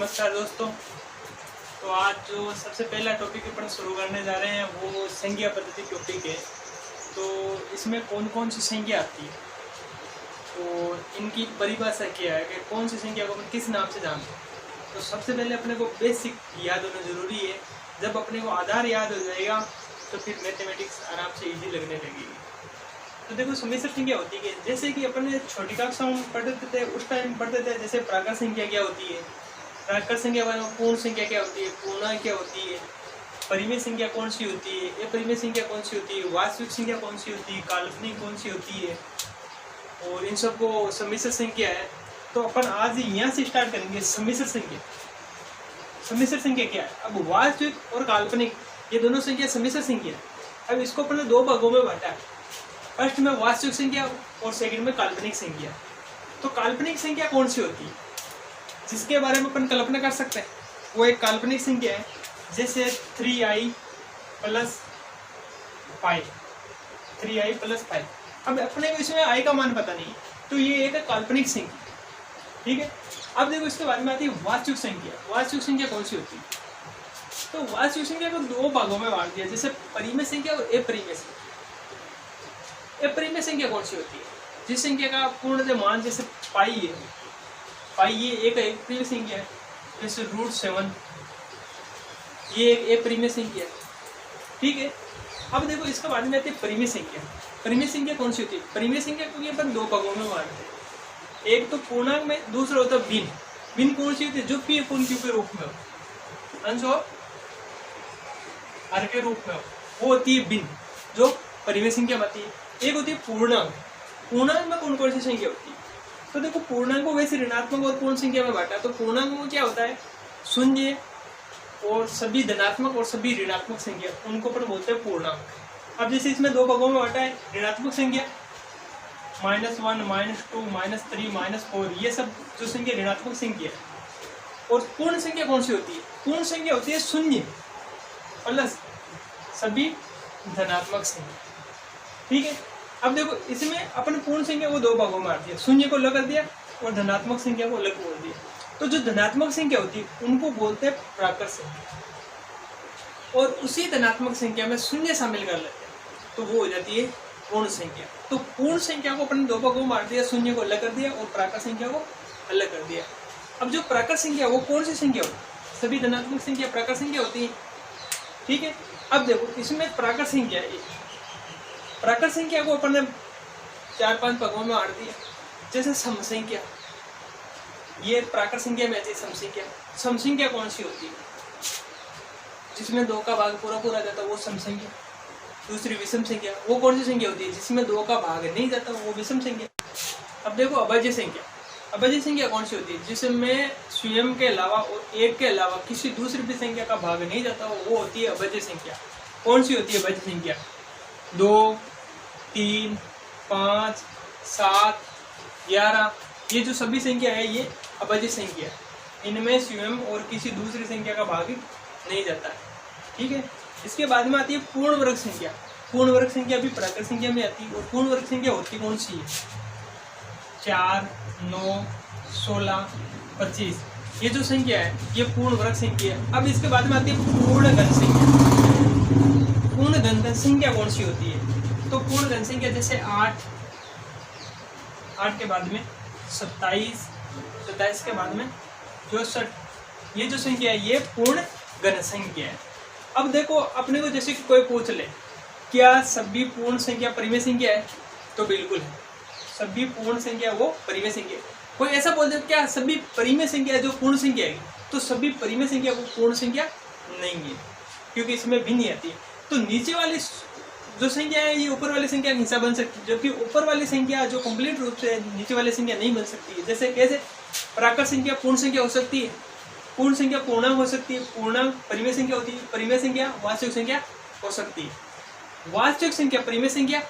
नमस्कार दोस्तों। तो आज जो सबसे पहला टॉपिक अपन शुरू करने जा रहे हैं वो संज्ञा पद्धति टॉपिक है। तो इसमें कौन कौन सी संज्ञा आती है, तो इनकी परिभाषा क्या है कि कौन सी संज्ञा को अपन किस नाम से जानते हैं। तो सबसे पहले अपने को बेसिक याद होना ज़रूरी है। जब अपने को आधार याद हो जाएगा तो फिर मैथमेटिक्स आराम से ईजी लगने लगेगी। तो देखो सम्मिश्र संज्ञा होती है जैसे कि अपन छोटी कक्षा में पढ़ते थे, उस टाइम पढ़ते थे जैसे प्राकृत संज्ञा क्या होती है, प्राकृत संज्ञा में पूर्ण संख्या क्या होती है, पूर्णांक क्या होती है, परिमेय संख्या कौन सी होती है, अपरिमेय संख्या कौन सी होती है, वास्तविक संख्या कौन सी होती है, काल्पनिक कौन सी होती है, और इन सबको सम्मिश्र संख्या है। तो अपन आज यहाँ से स्टार्ट करेंगे सम्मिश्र संख्या। सम्मिश्र संख्या क्या है? अब वास्तविक और काल्पनिक ये दोनों संख्या सम्मिश्र संख्या है। अब इसको अपन ने दो भागों में बांटा है, फर्स्ट में वास्तविक संख्या और सेकंड में काल्पनिक संख्या। तो काल्पनिक संख्या कौन सी होती है जिसके बारे में अपन कल्पना कर सकते हैं? वो एक काल्पनिक संख्या है जैसे 3i + 5, 3i + 5। अब अपने को इसमें i का मान पता नहीं, तो ये एक काल्पनिक संख्या, ठीक है। अब देखो इसके बाद में आती है वास्तविक संख्या। वास्तविक संख्या कौन सी होती है? तो वास्तविक संख्या को दो भागों में बांट दिया, जैसे परिमेय संख्या और अपरिमेय संख्या। अपरिमेय संख्या कौन सी होती है? जिस संख्या का पूर्ण मान जैसे पाई है, पाई ये एक अपरिमेय संख्या है, जैसे √7 ये एक अपरिमेय संख्या है, ठीक है। अब देखो इसके बाद में आती है परिमेय संख्या। परिमेय संख्या कौन सी होती है? परिमेय संख्या को ये अपन दो भागों में बांटते हैं, एक तो पूर्णांक में, दूसरा होता है भिन्न। भिन्न कौन सी होती है? जो P/Q के रूप में हो, अंश और हर के रूप में हो, वो होती है भिन्न, जो परिमेय संख्या बनती है। एक होती है पूर्णांक। पूर्णांक में कौन कौन सी संख्या होती है? तो देखो पूर्णांक को वैसे ऋणात्मक और पूर्ण संख्या में बांटा। तो पूर्णांक में क्या होता है? शून्य और सभी धनात्मक और सभी ऋणात्मक संख्या, उनको अपन बोलते हैं पूर्णांक। अब जैसे इसमें दो भागों में बांटा है, ऋणात्मक संख्या -1, -2, -3, -4, ये सब जो संख्या ऋणात्मक संख्या है। और पूर्ण संख्या कौन सी होती है? पूर्ण संख्या होती है शून्य प्लस सभी धनात्मक संख्या, ठीक है। अब देखो इसमें अपन पूर्ण संख्या को दो भागों में बांट दिया, शून्य को अलग कर दिया और धनात्मक संख्या को अलग बोल दिया। तो जो धनात्मक संख्या होती है उनको बोलते हैं प्राकृत संख्या, और उसी धनात्मक संख्या में शून्य शामिल कर लेते हैं तो वो हो जाती है पूर्ण संख्या। तो पूर्ण संख्या को अपन दो भागों में बांट दिया, शून्य को अलग कर दिया और प्राकृत संख्या को अलग कर दिया। अब जो प्राकृत संख्या वो कौन सी संख्या होती है? सभी धनात्मक संख्या प्राकृत संख्या होती है, ठीक है। अब देखो इसमें प्राकृत संख्या है, प्राकृत संख्या को अपन ने 4-5 भागों में बांट दिया। जैसे सम संख्या, ये प्राकृत संख्या में आती है सम संख्या। सम संख्या कौन सी होती है? जिसमें 2 का भाग पूरा पूरा जाता है वो सम संख्या। दूसरी विषम संख्या, वो कौन सी संख्या होती है? जिसमें 2 का भाग नहीं जाता वो विषम संख्या। अब देखो अभाज्य संख्या। अभाज्य संख्या कौन सी होती है? जिसमें स्वयं के अलावा और एक के अलावा किसी दूसरी भी संख्या का भाग नहीं जाता वो होती है अभाज्य संख्या। कौन सी होती है अभाज्य संख्या? 2, 3, 5, 7, 11, ये जो सभी संख्या है ये अभाज्य संख्या है। इनमें स्वयं और किसी दूसरी संख्या का भाग नहीं जाता है, ठीक है। इसके बाद में आती है पूर्ण वर्ग संख्या। पूर्ण वर्ग संख्या भी प्राकृत संख्या में आती है। और पूर्ण वर्ग संख्या होती कौन सी है? 4, 9, 16, 25, ये जो संख्या है ये पूर्ण वर्ग संख्या है। अब इसके बाद में आती है पूर्ण घन संख्या। पूर्ण घन संख्या कौन सी होती है? तो पूर्ण घन संख्या जैसे 8, 8 के बाद में 27, 27 के बाद में 64, ये जो संख्या है ये पूर्ण घन संख्या है। अब देखो अपने को जैसे कि कोई पूछ ले क्या सभी पूर्ण संख्या परिमेय संख्या है? तो बिल्कुल है, सभी पूर्ण संख्या वो परिमेय संख्या है। कोई ऐसा बोल दे क्या सभी परिमेय संख्या जो पूर्ण संख्या है? तो सभी परिमेय संख्या वो पूर्ण संख्या नहीं है, क्योंकि इसमें भिन्न आती है। तो नीचे वाली जो संख्या है ये ऊपर वाली संख्या का हिस्सा बन सकती है, जबकि ऊपर वाली संख्या जो कंप्लीट रूप से नीचे वाली संख्या नहीं बन सकती है। जैसे कैसे? प्राकृत संख्या पूर्ण संख्या हो सकती है, पूर्ण संख्या पूर्णांक हो सकती है, पूर्णांक परिमेय संख्या होती है, परिमेय संख्या वास्तविक संख्या हो सकती है, वास्तविक संख्या परिमेय संख्या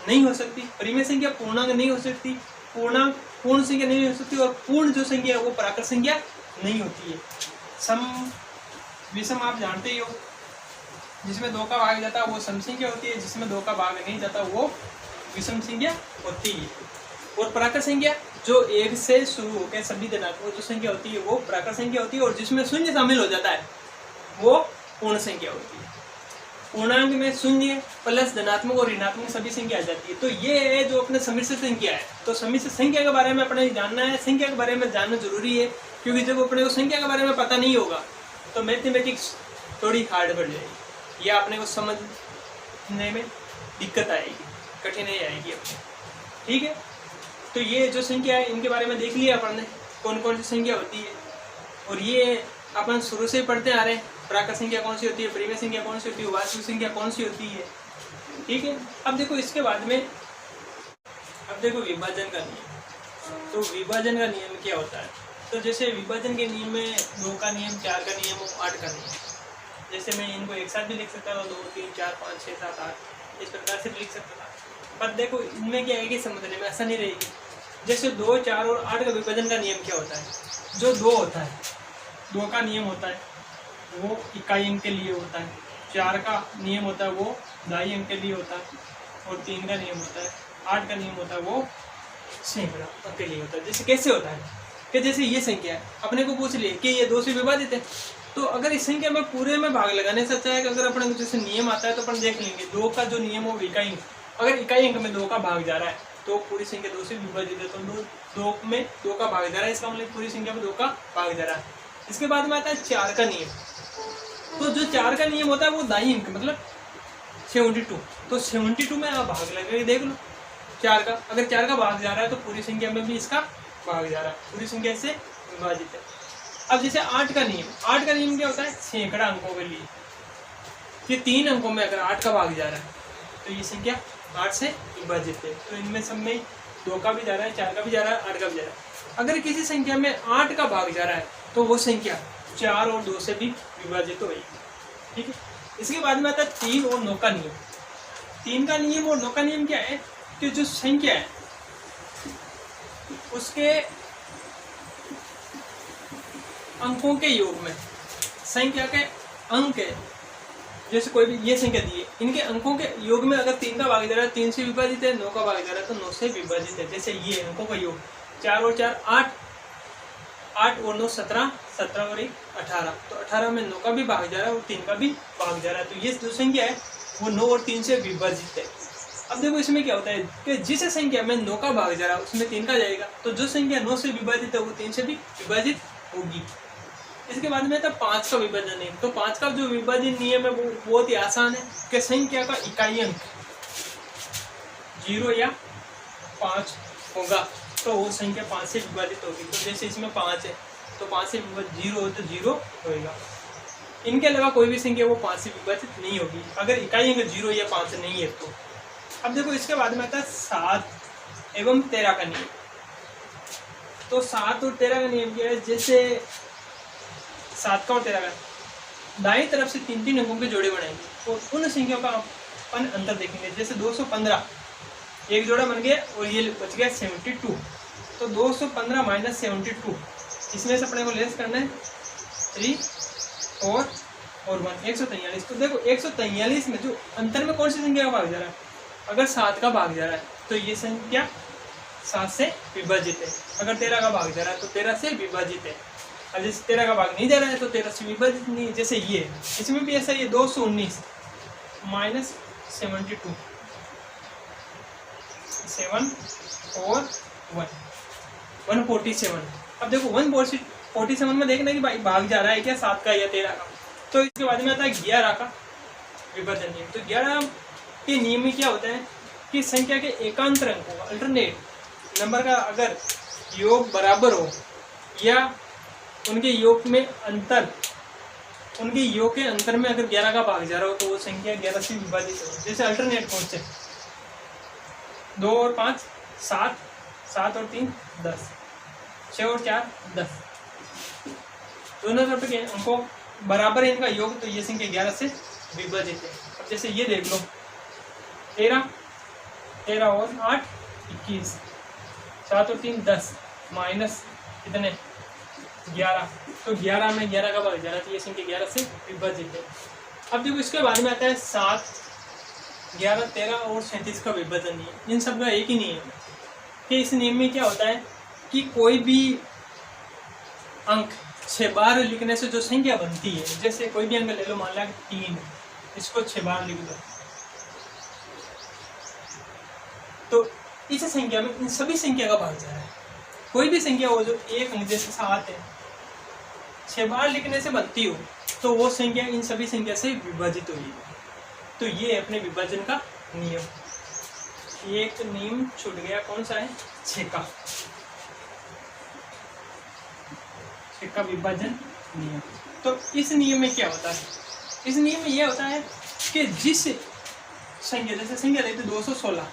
नहीं हो सकती, परिमेय संख्या पूर्णांक नहीं हो सकती, पूर्णांक पूर्ण संख्या नहीं हो सकती, और पूर्ण जो संख्या है वो प्राकृत संख्या नहीं होती है। सम विषम आप जानते ही हो, जिसमें 2 का भाग जाता है वो सम संख्या होती है, जिसमें 2 का भाग नहीं जाता वो विषम संख्या होती है। और प्राकृत संख्या जो एक से शुरू होकर सभी धनात्मक जो संख्या होती है वो प्राकृत संख्या होती है, और जिसमें शून्य शामिल हो जाता है वो पूर्ण संख्या होती है। पूर्णांक में शून्य प्लस धनात्मक और ऋणात्मक सभी संख्या आ जाती है। तो ये है जो अपने समिश्र संख्या है। तो समिश्र संख्या के बारे में अपने जानना है, संख्या के बारे में जानना जरूरी है, क्योंकि जब अपने को संख्या के बारे में पता नहीं होगा तो मैथमेटिक्स थोड़ी हार्ड पड़ जाएगी, या अपने को समझने में दिक्कत आएगी, कठिनाई आएगी अपने। ठीक है, तो ये जो संख्या है इनके बारे में देख लिया अपन ने, कौन कौन सी संख्या होती है, और ये अपन शुरू से पढ़ते आ रहे हैं। प्राकृत संख्या कौन सी होती है, परिमेय संख्या कौन सी होती है, वास्तविक संख्या कौन सी होती है। ठीक है, अब देखो इसके बाद में अब देखो विभाजन का नियम। तो विभाजन का नियम क्या होता है? तो जैसे विभाजन के नियम में 2 का नियम, 4 का नियम और 8 का नियम। जैसे मैं इनको एक साथ भी लिख सकता था, 2 3 4 5 6 7 8 इस प्रकार से भी लिख सकता था। पर देखो इनमें क्या है कि समझने में आसानी रहेगी। जैसे 2 4 और 8 का विभाजन का नियम क्या होता है? जो 2 होता है, 2 का नियम होता है वो इकाई अंक के लिए होता है, 4 का नियम होता है वो दहाई अंक के लिए होता है, और 3 का नियम होता है, 8 का नियम होता है वो सैकड़ा अंक के लिए होता है। जैसे कैसे होता है कि जैसे ये संख्या है, अपने को पूछ लिए कि ये 2 से विभाजित है, तो अगर इस संख्या में पूरे में भाग लगाने से अच्छा है कि अगर अपने को जैसे नियम आता है तो अपन देख लेंगे 2 का जो नियम हो इकाई अंक, अगर इकाई अंक में 2 का भाग जा रहा है तो पूरी संख्या 2 से विभाजित है, तो 2 में 2 का भाग जा रहा है, इसका मतलब पूरी संख्या में 2 का भाग जा रहा है। इसके बाद में आता है 4 का नियम। तो जो 4 का नियम होता है वो दाई अंक मतलब 72, तो 72 में आप भाग लगे देख लो 4 का, अगर 4 का भाग जा रहा है तो पूरी संख्या में भी इसका भाग जा रहा है, पूरी संख्या से विभाजित है। अब जैसे 8 का नियम, 8 का नियम क्या होता है? सैकड़ा अंकों के लिए, ये 3 अंकों में अगर 8 का भाग जा रहा है तो ये संख्या 8 से विभाजित है। तो इनमें सब में 2 का भी जा रहा है, 4 का भी जा रहा है, 8 का भी जा रहा है। अगर किसी संख्या में 8 का भाग जा रहा है तो वो संख्या 4 और 2 से भी विभाजित होगी। ठीक है, इसके बाद में आता है 3 और 9 का नियम। 3 का नियम और 9 का नियम क्या है कि जो संख्या है उसके अंकों के योग में, संख्या के अंक है, जैसे कोई भी ये संख्या दी है, इनके अंकों के योग में अगर 3 का भाग जा रहा है 3 से विभाजित है, 9 का भाग जा रहा है तो 9 से विभाजित है। जैसे ये अंकों का योग 4 और 4 8, 8 और 9 17, 17 और 1 18, तो 18 में 9 का भी भाग जा रहा है और 3 का भी भाग जा रहा है, तो ये जो संख्या है वो 9 और 3 से विभाजित है। अब देखो इसमें क्या होता है कि जिस संख्या में 9 का भाग जा रहा है उसमें 3 का जाएगा, तो जो संख्या 9 से विभाजित है वो 3 से भी विभाजित होगी। इसके बाद में था 5 का विभाजन नियम। तो 5 का जो विभाजन नियम है वो बहुत ही आसान है कि संख्या का इकाई अंक 0 या 5 होगा तो वो संख्या 5 से विभाजित होगी। तो जैसे इसमें 5 है तो 5 से विभाजित 0 हो तो 0 होएगा। इनके अलावा कोई भी संख्या वो 5 से विभाजित नहीं होगी अगर इकाई अंक 0 या 5 नहीं है तो। अब देखो इसके बाद में आता है 7 एवं 13 का नियम। तो 7 और 13 का नियम क्या है? जैसे 7 का और 13 का दाईं तरफ से 3-3 अंकों के जोड़े बनाएंगे और उन संख्याओं का अपन अंतर देखेंगे। जैसे 215 एक जोड़ा बन गया और ये बच गया 72, तो 215 माइनस 72 इसमें से अपने को लेस करना है 3 4 और 1 143। तो देखो 143 में जो अंतर में कौन सी संख्या का भाग जा रहा है? अगर 7 का भाग जा रहा है तो ये संख्या 7 से विभाजित है, अगर 13 का भाग जा रहा है तो 13 से विभाजित है। अब जैसे 13 का भाग नहीं जा रहा है तो 13 से विभाजित नहीं है। जैसे ये इसमें भी ऐसा, ये 219 माइनस 72 7 और 1 147। अब देखो 147 में देखना कि भाई भाग जा रहा है क्या 7 का या 13 का। तो इसके बाद में आता है 11 का विभाजन नियम। तो 11 के नियम में क्या होता है कि संख्या के एकांतर अंकों का अल्टरनेट नंबर का अगर योग बराबर हो या उनके योग में अंतर, उनके योग के अंतर में अगर 11 का भाग जा रहा हो तो वो संख्या 11 से विभाजित हो। जैसे अल्टरनेट कौन से? 2 और 5 7, 7 और 3 10, 6 और 4 10, दोनों तरफ के अंकों बराबर है इनका योग, तो ये संख्या 11 से विभाजित है। अब जैसे ये देख लो 13 और 8 21, 7 और 3 10 माइनस कितने 11, तो 11 में 11 का भाग जा रहा है तो ये संख्या 11 से विभाजित है। अब देखो इसके बाद में आता है 7, 11, 13 और 37 का विभाजन नियम। इन सब का एक ही नियम है कि इस नियम में क्या होता है कि कोई भी अंक 6 बार लिखने से जो संख्या बनती है, जैसे कोई भी अंक ले लो, मान लिया 3, इसको 6 बार लिख दो, तो इस संख्या में इन सभी संख्या का भाग जा रहा है। कोई भी संख्या हो जो एक अंक जैसे 7 है, 6 बार लिखने से बनती हो, तो वो संख्या इन सभी संख्या से विभाजित होगी। तो ये है अपने विभाजन का नियम। एक नियम छूट गया, कौन सा है? 6 का विभाजन नियम। तो इस नियम में क्या होता है? इस नियम में यह होता है कि जिस संख्या, जैसे संख्या देती है 216,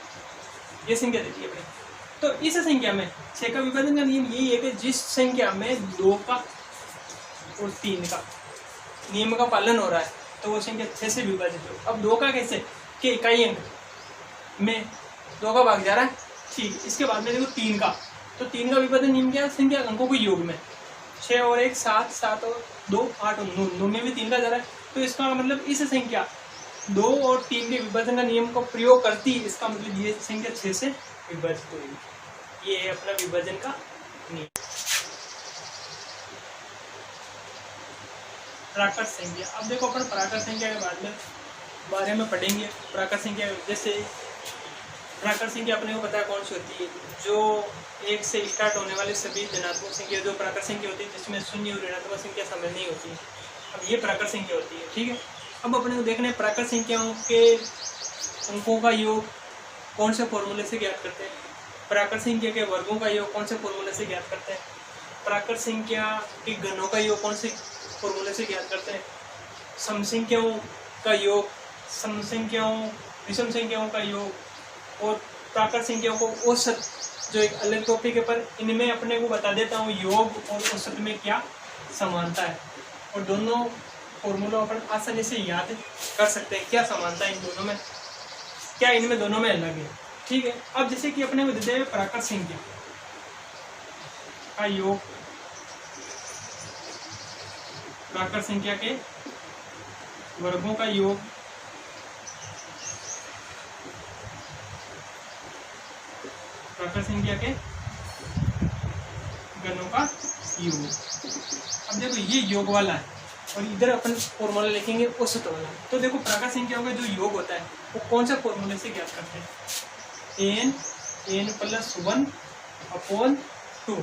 ये संख्या देती है अपनी, तो इस संख्या में 6 का विभाजन का नियम यही है कि जिस संख्या में 2 का और 3 का नियम का पालन हो रहा है, तो वो संख्या 6 से विभाजित हो। अब 2 का कैसे? कि इकाई अंक में 2 का भाग जा रहा है, ठीक। इसके बाद में देखो 3 का, तो 3 का विभाजन नियम क्या है? संख्या अंकों के योग में 6 और 1 7, 7 और 2 8 और 9 में भी 3 का जा रहा है। तो इसका मतलब इस संख्या 2 और 3 के विभाजन का नियम को प्रयोग करती है, इसका मतलब ये संख्या 6 से विभाजित होगी। ये है अपना विभाजन का नियम। प्राकृत संख्या। अब देखो अपन प्राकृत संख्या के बारे में पढ़ेंगे। प्राकृत संख्या, जैसे प्राकृत संख्या अपने को पता है कौन सी होती है? जो 1 से स्टार्ट होने वाली सभी धनात्मक संख्या जो प्राकृत संख्या होती है, जिसमें शून्य और ऋणात्मक संख्या शामिल नहीं होती है। अब ये प्राकृत संख्या होती है, ठीक है। अब अपने को देखना है प्राकृत संख्याओं के अंकों का योग कौन से फॉर्मूले से ज्ञात करते हैं, प्राकृत संख्या के वर्गों का योग कौन से फॉर्मूले से ज्ञात करते हैं, प्राकृत संख्या के घनों का योग कौन से फॉर्मूले से ज्ञात करते हैं, सम संख्याओं का योग, सम संख्याओं, विषम संख्याओं का योग और प्राकृत संख्याओं को औसत, जो एक अलग टॉपिक है, पर इनमें अपने को बता देता हूँ योग और औसत में क्या समानता है। और दोनों फॉर्मूला अपन आसानी से याद कर सकते हैं, क्या समानता है इन दोनों में, क्या इनमें दोनों में अलग है, ठीक है। अब जैसे कि अपने को देते हैं प्राकृत संख्या का योग, प्राकृत संख्या के वर्गों का योग, प्राकृत संख्या के घनों का योग। अब देखो ये योग वाला है और इधर अपन फॉर्मूला लिखेंगे औसत वाला। तो देखो प्राकृत संख्याओं का जो योग होता है वो कौन सा फॉर्मूले से ज्ञात करते हैं? n + 1 upon 2।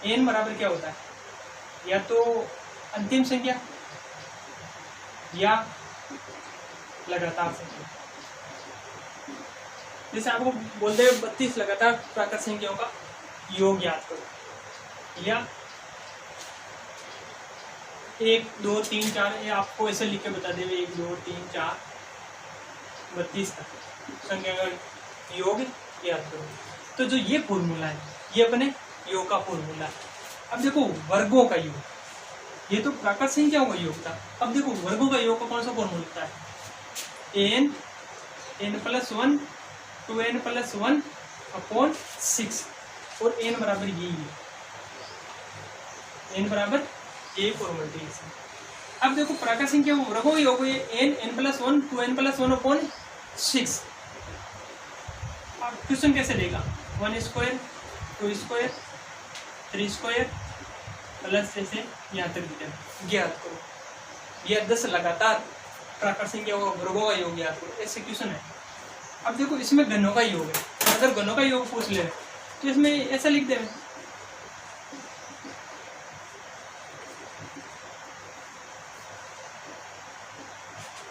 n बराबर क्या होता है? या तो अंतिम संख्या या लगातार संख्या। जैसे आपको बोलते हैं 32 लगातार प्राकृत संख्याओं का योग याद करो, या 1 2 3 4, ये आपको ऐसे लिख के बता देंगे 1 2 3 4 32 तक संख्या का योग याद करो। तो जो ये फॉर्मूला है ये अपने योग का फॉर्मूला है। अब देखो वर्गों का योग, ये तो प्राकृत संख्याओं का योग था। अब देखो वर्गों का योग का कौन सा फॉर्मूला होता है? n + 1 2n + 1 अपॉन 6 और n बराबर यही है, n बराबर ये फॉर्मूला है। अब देखो प्राकृत संख्या वर्गों का योग है n + 1 2n + 1 अपॉन 6। अब क्वेश्चन कैसे देगा? 1 स्क्वायर 2 स्क्वायर 3 स्क्वायर प्लस जैसे यहाँ तक ज्ञात करो, या 10 लगातार प्राकृत संख्या वर्गों का योग ज्ञात करो, ऐसे क्वेश्चन है। अब देखो इसमें घनों का योग है, अगर घनों का योग पूछ ले तो इसमें ऐसा लिख दे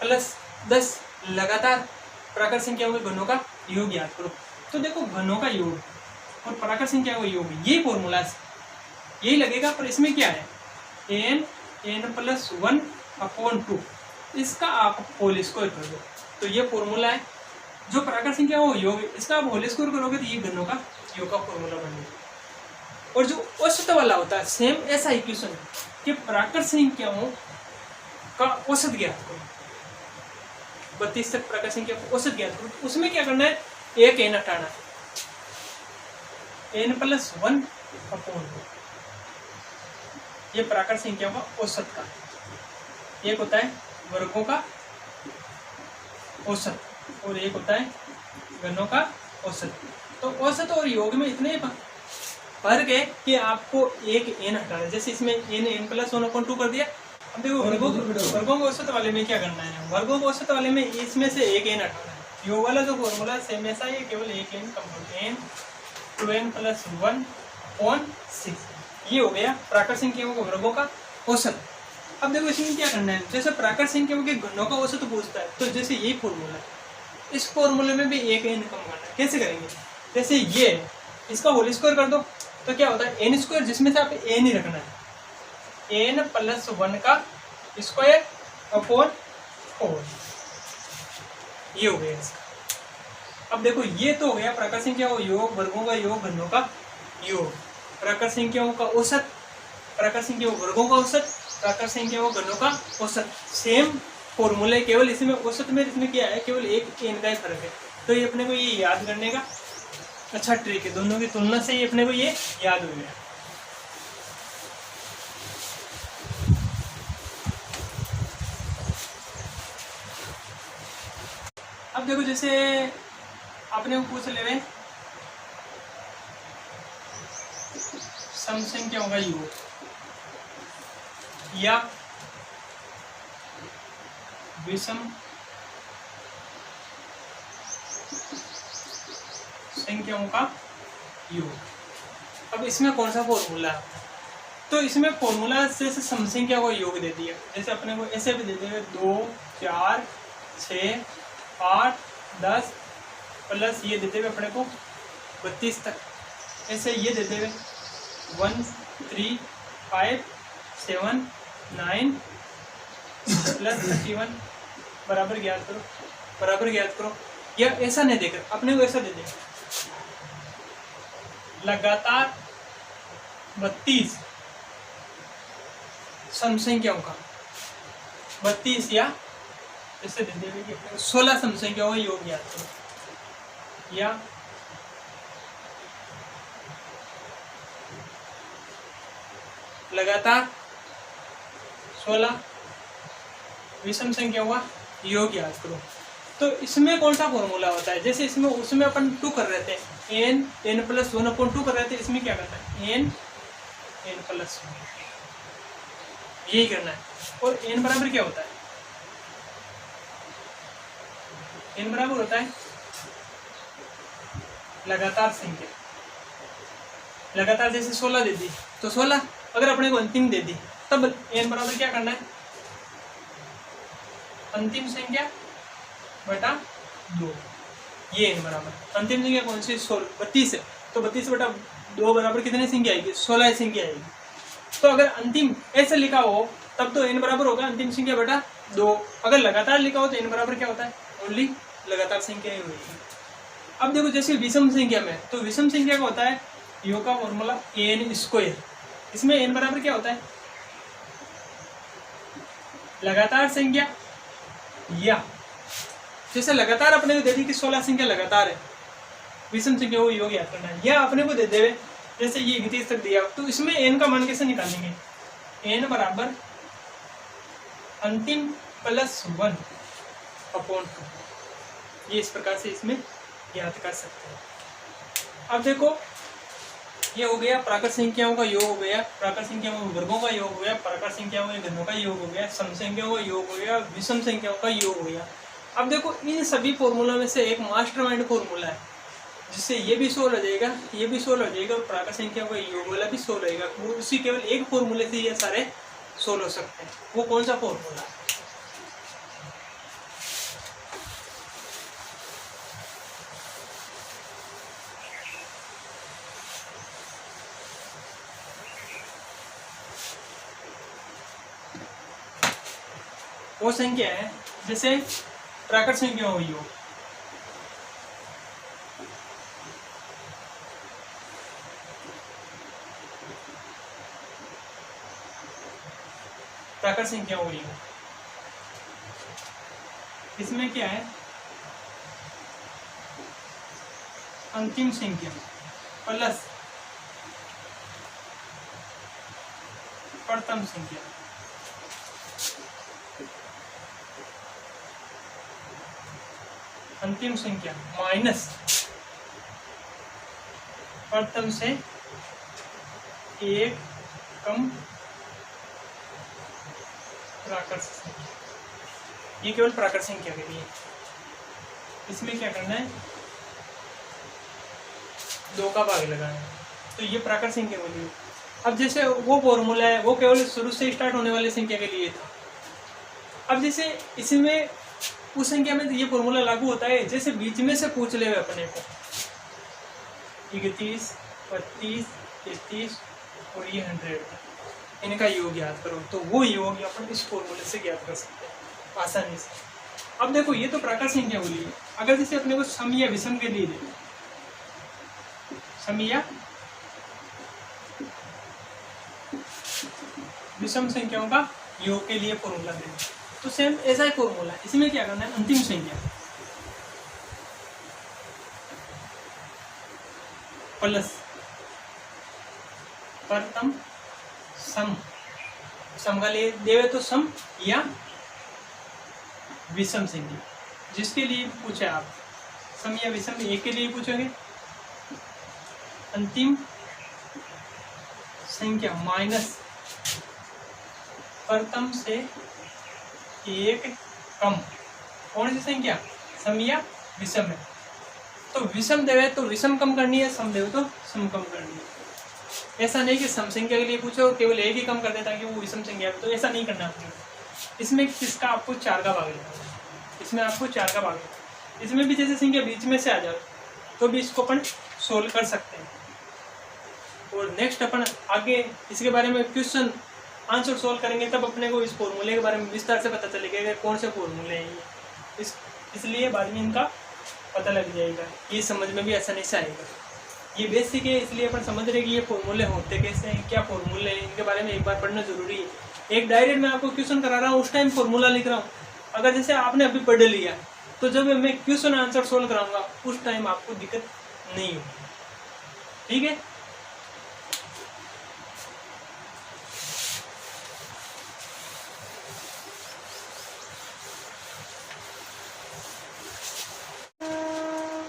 +10 लगातार प्राकृत संख्याओं के घनों का योग याद करो। तो देखो घनों का योग और प्राकृत संख्या का योग ये फॉर्मूला यही लगेगा, पर इसमें क्या है? n + 1 अपॉन 2, इसका आप होल स्क्वायर कर दो। तो ये फॉर्मूला है जो प्राकृत संख्या वो योग, इसका आप होल स्क्वायर करोगे तो ये घनों का योग का फॉर्मूला बनेगा। और जो औसत वाला होता है सेम ऐसा इक्वेशन है कि प्राकृत संख्याओं का औसत ज्ञात करो, 32 तक प्राकृत संख्या को औसत ज्ञात करो। तो उसमें क्या करना है? एक n हटाना है, n + 1 अपॉन 2, ये प्राकृत संख्याओं का औसत का, एक होता है वर्गों का औसत और एक होता है घनों का औसत। तो औसत और योग में इतने फर्क है कि आपको एक n हटाना है। जैसे इसमें n प्लस 1/2 कर दिया। अब देखो वर्गों के औसत वाले में क्या करना है, वर्गों के औसत वाले में इसमें से एक n हटाना है। यो वाला जो फॉर्मूला सेम ऐसा है, केवल एक n कम कर n 2n प्लस 1/6। ये हो गया प्राकृत संख्याओं के वर्गों का औसत। अब देखो इसमें क्या करना है, जैसे प्राकृत संख्याओं के घनों का औसत पूछता है, तो जैसे यही फॉर्मूला है, इस फॉर्मूले में भी एक n कम करना है। कैसे करेंगे, जैसे ये इसका होल स्क्वायर कर दो तो क्या होता है n स्क्वायर, जिसमें से आप n ही रखना है, n प्लस 1 का स्क्वायर अपॉन 4। ये हो गया इसका। अब देखो ये तो हो गया प्राकृत संख्याओं का योग, वर्गों का योग, घनों का योग, प्राकृत संख्याओं का औसत, प्राकृत संख्याओं वर्गों का औसत, प्राकृत संख्याओं घनों का औसत। सेम फॉर्मूले, केवल इसमें औसत में इसमें क्या है, केवल एक n का ही फर्क है। तो ये अपने को ये याद करने का अच्छा ट्रिक है, दोनों की तुलना से ही अपने को ये याद हो गया। अब देखो जैसे आपने पूछ ले सम संख्याओं का योग या विषम संख्याओं का योग। अब इसमें कौन सा फॉर्मूला है, तो इसमें फॉर्मूला से सम संख्या को योग दे दिया। जैसे अपने को ऐसे भी दे देंगे 2 4 6 8 10 प्लस ये देते हुए अपने को 32 तक, ऐसे ये देते हुए 1 3 5 7 9 प्लस 31 बराबर ज्ञात करो, बराबर ज्ञात करो। या ऐसा नहीं देकर अपने को ऐसा दे देगा लगातार 32 सम संख्याओं का 32 या ऐसे दे देंगे कि 16 सम संख्याओं का योग ज्ञात करो, या लगातार 16 विषम संख्याओं का योग ज्ञात करो। तो इसमें कौन सा फॉर्मूला होता है, जैसे इसमें उसमें अपन 2 कर रहे थे, n प्लस 1/2 कर रहे थे, इसमें क्या करना है n प्लस 1, यही करना है। और n बराबर क्या होता है, n बराबर होता है लगातार संख्या। लगातार जैसे 16 दे दी तो 16, अगर अपने को अंतिम दे दी तब n बराबर क्या करना है, अंतिम संख्या बटा 2। ये n बराबर अंतिम संख्या कौन सी 32 है, तो 32 बटा 2 बराबर कितनी संख्या आएगी, 16 संख्या आएगी। तो अगर अंतिम ऐसे लिखा हो तब तो n बराबर होगा अंतिम संख्या बटा 2। अगर लगातार लिखा हो तो n बराबर क्या होता है, ओनली लगातार संख्या ही होगी। अब देखो जैसे विषम संख्या में, तो विषम संख्या का होता है योग का फॉर्मूला n स्क्वायर। इसमें n बराबर क्या होता है, लगातार संख्या, या जैसे लगातार अपने को दे दी कि 16 संख्या लगातार है, विषम संख्या वो योग याद करना है, या अपने को दे देवे जैसे ये 31 तक दिया, तो इसमें n का मान कैसे निकालेंगे, n बराबर अंतिम प्लस 1/2। ये इस प्रकार से इसमें ज्ञात कर सकते हैं। अब देखो ये हो गया प्राकृत संख्याओं का योग हो गया, प्राकृत संख्याओं के वर्गों का योग हो गया, प्राकृत संख्याओं के घनों का योग हो गया, सम संख्याओं का योग हो गया, विषम संख्याओं का योग हो गया। अब देखो इन सभी फॉर्मूला में से एक मास्टरमाइंड फॉर्मूला है, जिससे ये भी सोल्व हो जाएगा, ये भी सोल्व हो जाएगा, और प्राकृत संख्याओं का योग वाला भी सोल्व रहेगा। वो उसी केवल एक फॉर्मूले से ये सारे सोल्व हो सकते हैं। वो कौन सा फॉर्मूला है, वो संख्या है जैसे प्राकृत संख्या हो योग, प्राकृत संख्या हो योग, इसमें क्या है अंतिम संख्या प्लस प्रथम संख्या, अंतिम संख्या माइनस प्रथम से एक कम प्राकृत संख्या, ये केवल प्राकृत संख्या के लिए। इसमें क्या करना है, 2 का भाग लगाना है, तो ये प्राकृत संख्या के लिए। अब जैसे वो फॉर्मूला है वो केवल शुरू से स्टार्ट होने वाली संख्या के लिए था। अब जैसे इसमें उस संख्या में ये फॉर्मूला लागू होता है जैसे बीच में से पूछ ले अपने को 31, 32, 33 और ये 100, इनका योग याद करो, तो वो योग अपन इस फॉर्मूले से ज्ञात कर सकते हैं आसानी से। अब देखो ये तो प्राकृत संख्या बोली है, अगर जैसे अपने को सम या विषम के लिए देखो, सम या विषम संख्याओं का योग के लिए फॉर्मूला देना, तो सेम ऐसा ही फॉर्मूला है। इसमें क्या करना है, अंतिम संख्या प्लस प्रथम सम, सम का लिए देवे तो सम या विषम संख्या, जिसके लिए पूछे आप सम या विषम, एक के लिए पूछोगे अंतिम संख्या माइनस प्रथम से एक कम, कौन सी संख्या, सम या विषम है। तो विषम देवे तो विषम कम करनी है, सम देवे तो सम कम करनी है। ऐसा नहीं कि सम संख्या के लिए पूछो केवल एक ही कम कर दे ताकि वो विषम संख्या है, तो ऐसा नहीं करना आपको। इसमें किसका आपको 4 का भाग लेना है, इसमें आपको 4 का भाग लेना है। इसमें भी जैसे संख्या बीच में से आ जाए तो भी इसको अपन सोल्व कर सकते हैं। और नेक्स्ट अपन आगे इसके बारे में क्वेश्चन आंसर सोल्व करेंगे, तब अपने को इस फॉर्मूले के बारे में विस्तार से पता चलेगा कि कौन से फॉर्मूले हैं ये, इसलिए बाद में इनका पता लग जाएगा, ये समझ में भी आसानी से आएगा। ये बेसिक है, इसलिए अपन समझ रहे कि ये फॉर्मूले होते कैसे हैं, क्या फॉर्मूले हैं, इनके बारे में एक बार पढ़ना जरूरी है। एक डायरेक्ट मैं आपको क्वेश्चन करा रहा हूँ उस टाइम फॉर्मूला लिख रहा हूँ, अगर जैसे आपने अभी पढ़ लिया तो जब मैं क्वेश्चन आंसर सोल्व कराऊंगा उस टाइम आपको दिक्कत नहीं होगी, ठीक है।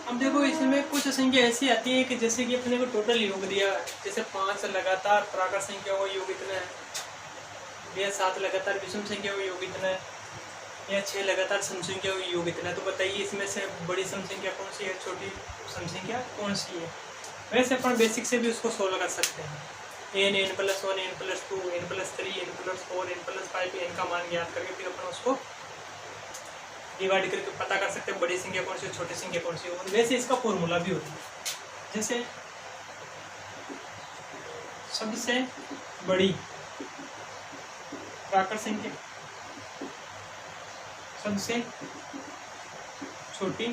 अब देखो इसमें कुछ संख्या ऐसी आती है कि जैसे कि अपने को टोटल योग दिया, जैसे 5 लगातार प्राकृत संख्या का योग इतना है, या 7 लगातार विषम संख्या का योग इतना है, या 6 लगातार सम संख्या का योग इतना है। तो बताइए इसमें से बड़ी सम संख्या कौन सी है, छोटी सम संख्या कौन सी है। वैसे अपन बेसिक से भी उसको सोल्व कर सकते हैं, n, n+1, n+2, n+3, n+4, n+5, n का मान ज्ञात करके फिर अपन उसको डिवाइड करके पता कर सकते हैं बड़ी संख्या कौन सी है, छोटी संख्या कौन सी है। और वैसे इसका फॉर्मूला भी होता है, जैसे सबसे बड़ी प्राकृत संख्या, सबसे छोटी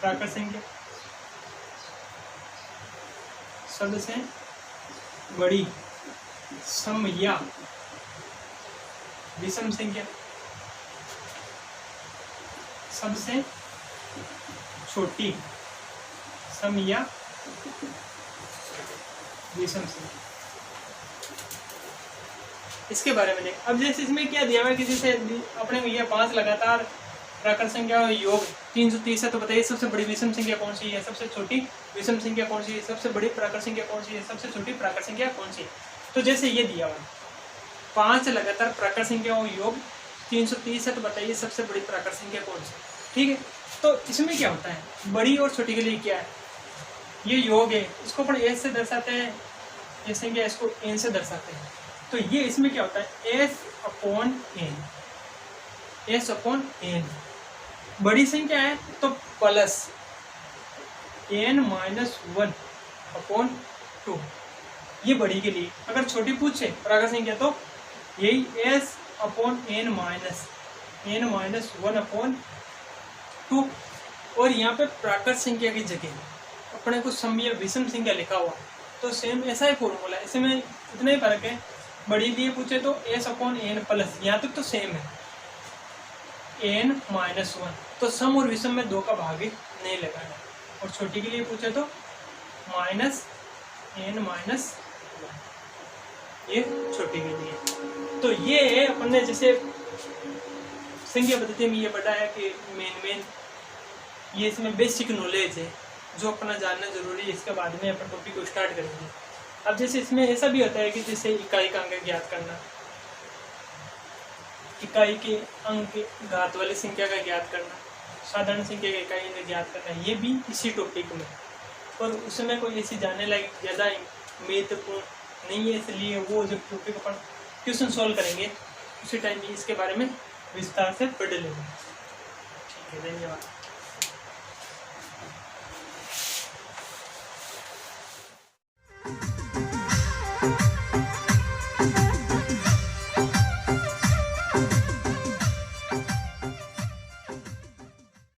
प्राकृत संख्या, सबसे बड़ी सम या विषम संख्या, सबसे छोटी सम या विषम संख्या। इसके बारे में देख। अब जैसे इसमें क्या दिया हुआ है, किसी से अपने ये 5 लगातार प्राकृत संख्या योग 330 है, तो बताइए सबसे बड़ी विषम संख्या कौन सी है, सबसे छोटी विषम संख्या कौन सी है, सबसे बड़ी प्राकृत संख्या कौन सी है, सबसे छोटी प्राकृत संख्या कौन सी है। तो जैसे ये दिया हुआ 5 लगातार प्राकृत संख्या योग 330 है, तो बताइए सबसे बड़ी प्राकृत संख्या कौन सी, ठीक है। तो इसमें क्या होता है, बड़ी और छोटी के लिए क्या है, ये योग है, इसको अपन एस से दर्शाते हैं, ये संख्या इसको एन से दर्शाते हैं। तो ये इसमें क्या होता है, s/n, s/n। बड़ी संख्या है तो प्लस n-1/2, ये बड़ी के लिए। अगर छोटी पूछे प्राकृत संख्या तो यही s/n-1/2। और यहाँ पे प्राकृत संख्या की जगह अपने को सम या विषम संख्या लिखा हुआ, तो सेम ऐसा ही फॉर्मूला है। इसमें इतना ही फर्क है, बड़ी लिए पूछे तो s/n प्लस, यहाँ तक तो सेम है n-1, तो सम और विषम में 2 का भाग नहीं लगाना। और छोटी के लिए पूछे तो -n-1, ये छोटी के लिए। तो ये है अपन ने जैसे संख्या पद्धति में ये पढ़ा है कि मेन ये इसमें बेसिक नॉलेज है जो अपना जानना जरूरी है। इसके बाद में अपन टॉपिक को स्टार्ट करेंगे। अब जैसे इसमें ऐसा भी होता है कि जैसे इकाई का अंक ज्ञात करना, इकाई के अंक घात वाली संख्या का ज्ञात करना, साधारण संख्या का इकाई अंक ज्ञात करना, ये भी इसी टॉपिक में, पर उसमें कोई ऐसी जानने लायक ज़्यादा महत्वपूर्ण नहीं है, इसलिए वो जब टॉपिक अपन क्वेश्चन सॉल्व करेंगे उसी टाइम भी इसके बारे में विस्तार से पढ़ लेंगे। ठीक है, धन्यवाद।